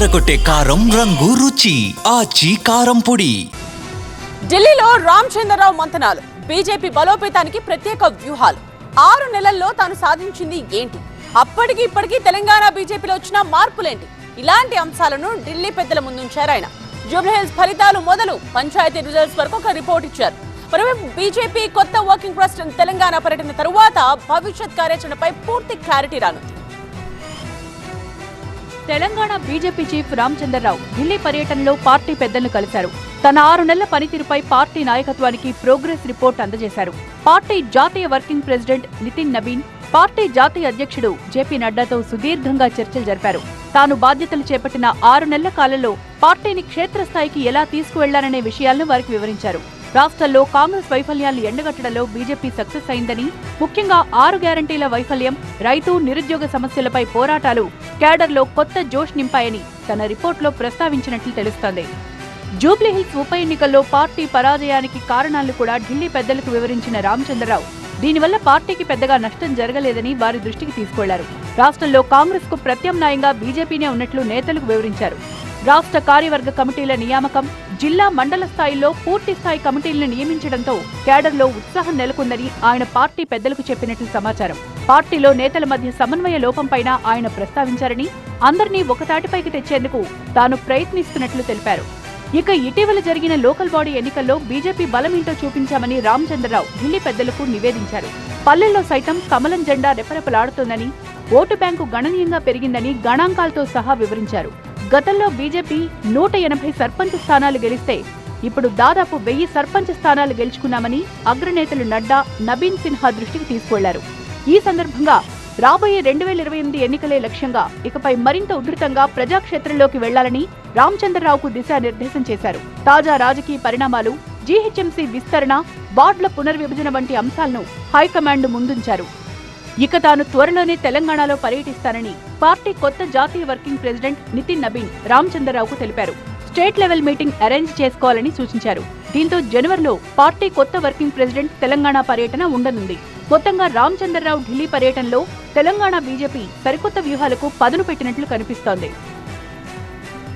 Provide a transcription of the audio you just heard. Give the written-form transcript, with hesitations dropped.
అదరగొట్టే కారం రంగు రుచి ఆచి కారం పొడి. ఢిల్లీలో రామచంద్రరావు మంతనాలు, బీజేపీ బలోపేతానికి ప్రత్యేక వ్యూహాలు. 6 నెలల్లో తాను సాధించింది ఏంటి, అప్పటికి ఇప్పటికీ తెలంగాణ బీజేపీలో వచ్చిన మార్పులేంటి, ఇలాంటి అంశాలను ఢిల్లీ పెద్దల ముందుంచారు ఆయన. జూబ్లీహిల్స్ ఫలితాలు మొదలు పంచాయతీ రిజల్ట్స్ వరకు ఒక రిపోర్ట్ ఇచ్చారు. మరోవైపు బీజేపీ కొత్త వర్కింగ్ ప్రెసిడెంట్ తెలంగాణ పర్యటన తరువాత భవిష్యత్ కార్యాచరణపై పూర్తి క్లారిటీ రానుంది. తెలంగాణ బీజేపీ చీఫ్ రామచంద్రరావు ఢిల్లీ పర్యటనలో పార్టీ పెద్దలను కలిశారు. తన 6 నెలల పనితీరుపై పార్టీ నాయకత్వానికి ప్రోగ్రెస్ రిపోర్ట్ అందజేశారు. పార్టీ జాతీయ వర్కింగ్ ప్రెసిడెంట్ నితిన్ నబీన్, పార్టీ జాతీయ అధ్యక్షుడు జేపీ నడ్డాతో సుదీర్ఘంగా చర్చలు జరిపారు. తాను బాధ్యతలు చేపట్టిన 6 నెలల కాలంలో పార్టీని క్షేత్రస్థాయికి ఎలా తీసుకువెళ్లారనే విషయాలను వారికి వివరించారు. రాష్ట్రంలో కాంగ్రెస్ వైఫల్యాలు ఎండగట్టడంలో బీజేపీ సక్సెస్ అయిందని, ముఖ్యంగా 6 గ్యారంటీల వైఫల్యం, రైతు నిరుద్యోగ సమస్యలపై పోరాటాలు క్యాడర్లో కొత్త జోష్ నింపాయని తన రిపోర్టులో ప్రస్తావించినట్లు తెలుస్తోంది. జూబ్లీహిల్స్ ఉప ఎన్నికల్లో పార్టీ పరాజయానికి కారణాలను కూడా ఢిల్లీ పెద్దలకు వివరించిన రామచంద్రరావు దీనివల్ల పార్టీకి పెద్దగా నష్టం జరగలేదని వారి దృష్టికి తీసుకెళ్లారు. రాష్ట్రంలో కాంగ్రెస్ కు ప్రత్యామ్నాయంగా బీజేపీనే ఉన్నట్లు నేతలకు వివరించారు. రాష్ట్ర కార్యవర్గ కమిటీల నియామకం, జిల్లా మండల స్థాయిలో పూర్తి స్థాయి కమిటీలను నియమించడంతో క్యాడర్లో ఉత్సాహం నెలకొందని ఆయన పార్టీ పెద్దలకు చెప్పినట్లు సమాచారం. పార్టీలో నేతల మధ్య సమన్వయ లోపంపైన ఆయన ప్రస్తావించారని, అందరినీ ఒకతాటిపైకి తెచ్చేందుకు తాను ప్రయత్నిస్తున్నట్లు తెలిపారు. ఇక ఇటీవల జరిగిన లోకల్ బాడీ ఎన్నికల్లో బీజేపీ బలమేంటో చూపించామని రామచంద్రరావు ఢిల్లీ పెద్దలకు నివేదించారు. పల్లెల్లో సైతం కమలం జెండా రెపరెపలాడుతోందని, ఓటు బ్యాంకు గణనీయంగా పెరిగిందని గణాంకాలతో సహా వివరించారు. గతంలో బీజేపీ 180 సర్పంచ్ స్థానాలు గెలిస్తే ఇప్పుడు దాదాపు 1000 సర్పంచ్ స్థానాలు గెలుచుకున్నామని అగ్రనేతలు నడ్డా, నబీన్ సిన్హా దృష్టికి తీసుకువెళ్లారు. ఈ సందర్భంగా రాబోయే 2028 ఎన్నికలే లక్ష్యంగా ఇకపై మరింత ఉధృతంగా ప్రజాక్షేత్రంలోకి వెళ్లాలని రామచంద్రరావుకు దిశానిర్దేశం చేశారు. తాజా రాజకీయ పరిణామాలు, జీహెచ్ఎంసీ విస్తరణ, వార్డుల పునర్విభజన వంటి అంశాలను హైకమాండ్ ముందుంచారు. ఇక తాను త్వరలోనే తెలంగాణలో పర్యటిస్తానని పార్టీ కొత్త జాతీయ వర్కింగ్ ప్రెసిడెంట్ నితిన్ నబీన్ రామచంద్రరావుకు తెలిపారు. స్టేట్ లెవెల్ మీటింగ్ అరేంజ్ చేసుకోవాలని సూచించారు. దీంతో జనవరిలో పార్టీ కొత్త వర్కింగ్ ప్రెసిడెంట్ తెలంగాణ పర్యటన ఉండనుంది. మొత్తంగా రామచంద్రరావు ఢిల్లీ పర్యటనలో తెలంగాణ బీజేపీ సరికొత్త వ్యూహాలకు పదును పెట్టినట్లు కనిపిస్తోంది.